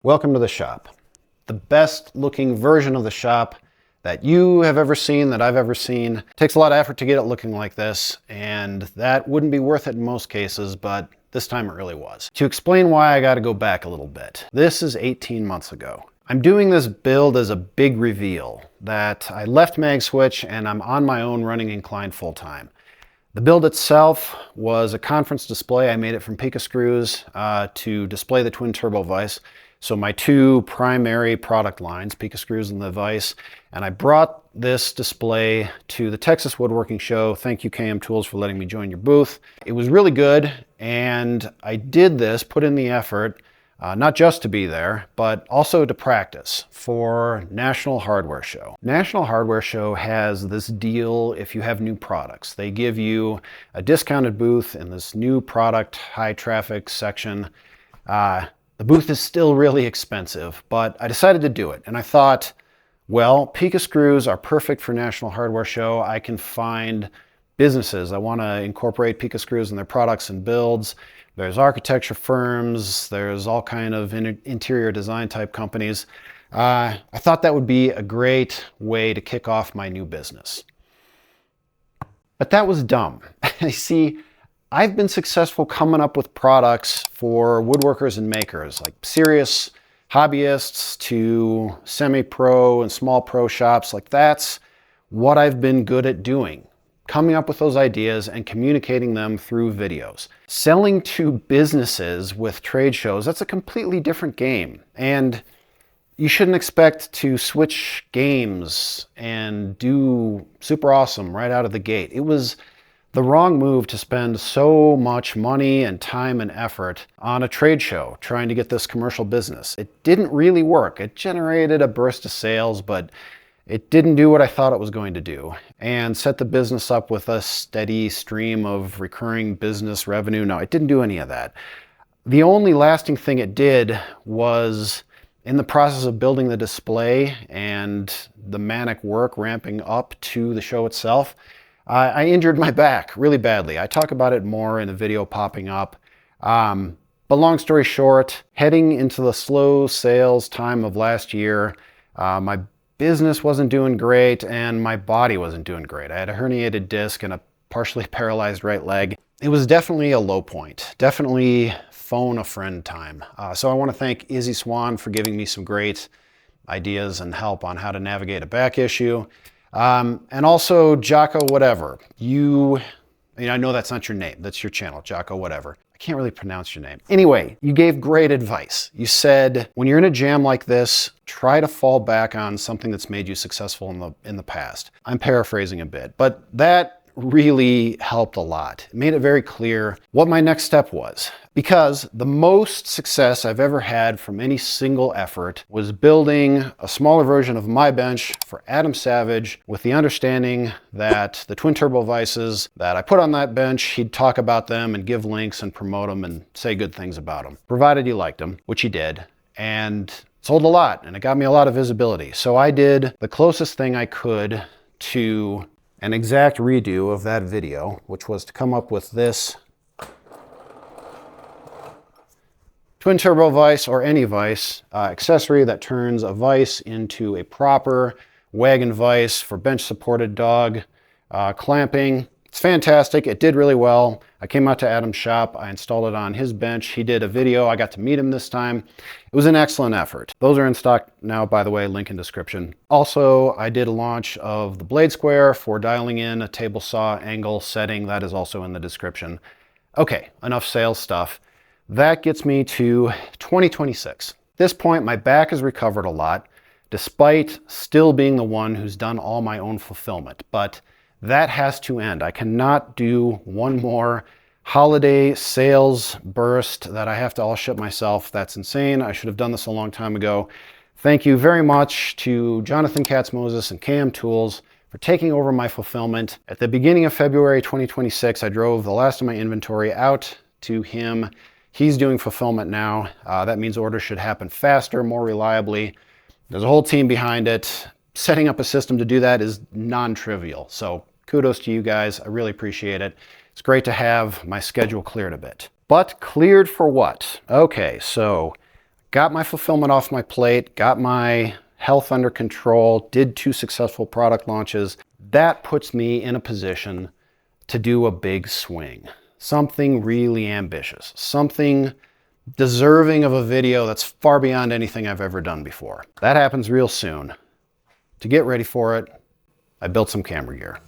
Welcome to the shop. The best looking version of the shop that you have ever seen, that I've ever seen. It takes a lot of effort to get it looking like this, and that wouldn't be worth it in most cases, but this time it really was. To explain why, I gotta go back a little bit. This is 18 months ago. I'm doing this build as a big reveal that I left MagSwitch and I'm on my own running Incline full time. The build itself was a conference display. I made it from Pica screws to display the twin turbo vise. So my two primary product lines, Pica screws and the vise, and I brought this display to the Texas Woodworking Show. Thank you, KM Tools, for letting me join your booth. It was really good, and I did this, put in the effort, not just to be there, but also to practice for National Hardware Show. National Hardware Show has this deal if you have new products. They give you a discounted booth in this new product, high traffic section. The booth is still really expensive, but I decided to do it. And I thought, well, Pica screws are perfect for National Hardware Show. I can find businesses that want to incorporate Pica screws in their products and builds. There's architecture firms, there's all kind of interior design type companies. I thought that would be a great way to kick off my new business. But that was dumb. You see, I've been successful coming up with products for woodworkers and makers, like serious hobbyists to semi-pro and small pro shops. Like, that's what I've been good at doing. Coming up with those ideas and communicating them through videos. Selling to businesses with trade shows, that's a completely different game. And you shouldn't expect to switch games and do super awesome right out of the gate. It was the wrong move to spend so much money and time and effort on a trade show trying to get this commercial business. It didn't really work. It generated a burst of sales, but it didn't do what I thought it was going to do and set the business up with a steady stream of recurring business revenue. No, it didn't do any of that. The only lasting thing it did was, in the process of building the display and the manic work ramping up to the show itself, I injured my back really badly. I talk about it more in the video popping up. But long story short, heading into the slow sales time of last year, my business wasn't doing great and my body wasn't doing great. I had a herniated disc and a partially paralyzed right leg. It was definitely a low point, definitely phone a friend time. So I want to thank Izzy Swan for giving me some great ideas and help on how to navigate a back issue. And also Jocko Whatever. I know that's not your name, that's your channel, Jocko Whatever. I can't really pronounce your name. Anyway, you gave great advice. You said, when you're in a jam like this, try to fall back on something that's made you successful in the past. I'm paraphrasing a bit, but that really helped a lot. It made it very clear what my next step was. Because the most success I've ever had from any single effort was building a smaller version of my bench for Adam Savage, with the understanding that the twin turbo vices that I put on that bench, he'd talk about them and give links and promote them and say good things about them, provided you liked them, which he did, and sold a lot, and it got me a lot of visibility. So I did the closest thing I could to an exact redo of that video, which was to come up with this twin turbo vise, or any vise, accessory that turns a vise into a proper wagon vise for bench supported dog clamping. It's fantastic. It did really well. I came out to Adam's shop. I installed it on his bench. He did a video. I got to meet him this time. It was an excellent effort. Those are in stock now, by the way, link in description. Also, I did a launch of the blade square for dialing in a table saw angle setting. That is also in the description. Okay, enough sales stuff. That gets me to 2026. At this point, my back has recovered a lot, despite still being the one who's done all my own fulfillment. But that has to end. I cannot do one more holiday sales burst that I have to all ship myself. That's insane. I should have done this a long time ago. Thank you very much to Jonathan Katz-Moses and KM Tools for taking over my fulfillment. At the beginning of February 2026, I drove the last of my inventory out to him. He's doing fulfillment now. That means orders should happen faster, more reliably. There's a whole team behind it. Setting up a system to do that is non-trivial. So kudos to you guys. I really appreciate it. It's great to have my schedule cleared a bit. But cleared for what? Okay, so got my fulfillment off my plate, got my health under control, did 2 successful product launches. That puts me in a position to do a big swing, something really ambitious, something deserving of a video that's far beyond anything I've ever done before. That happens real soon. To get ready for it, I built some camera gear.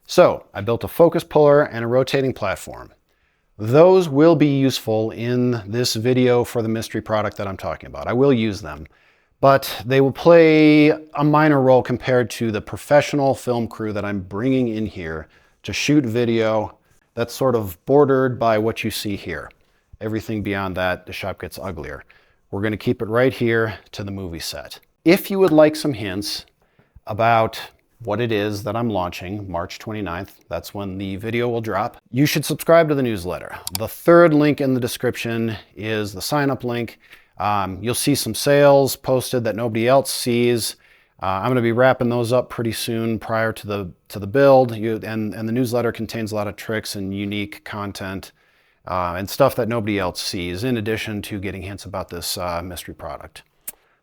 So I built a focus puller and a rotating platform. Those will be useful in this video for the mystery product that I'm talking about. I will use them, but they will play a minor role compared to the professional film crew that I'm bringing in here to shoot video that's sort of bordered by what you see here. Everything beyond that, the shop gets uglier. We're going to keep it right here to the movie set. If you would like some hints about what it is that I'm launching, March 29th, that's when the video will drop, you should subscribe to the newsletter. The third link in the description is the sign-up link. You'll see some sales posted that nobody else sees. I'm going to be wrapping those up pretty soon prior to the build. And the newsletter contains a lot of tricks and unique content and stuff that nobody else sees, in addition to getting hints about this mystery product.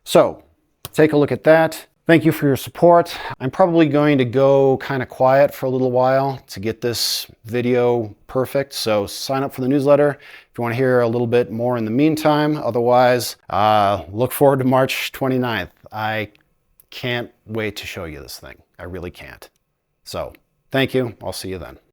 So take a look at that. Thank you for your support. I'm probably going to go kind of quiet for a little while to get this video perfect. So sign up for the newsletter if you want to hear a little bit more in the meantime. Otherwise, look forward to March 29th. I can't wait to show you this thing. I really can't. So thank you. I'll see you then.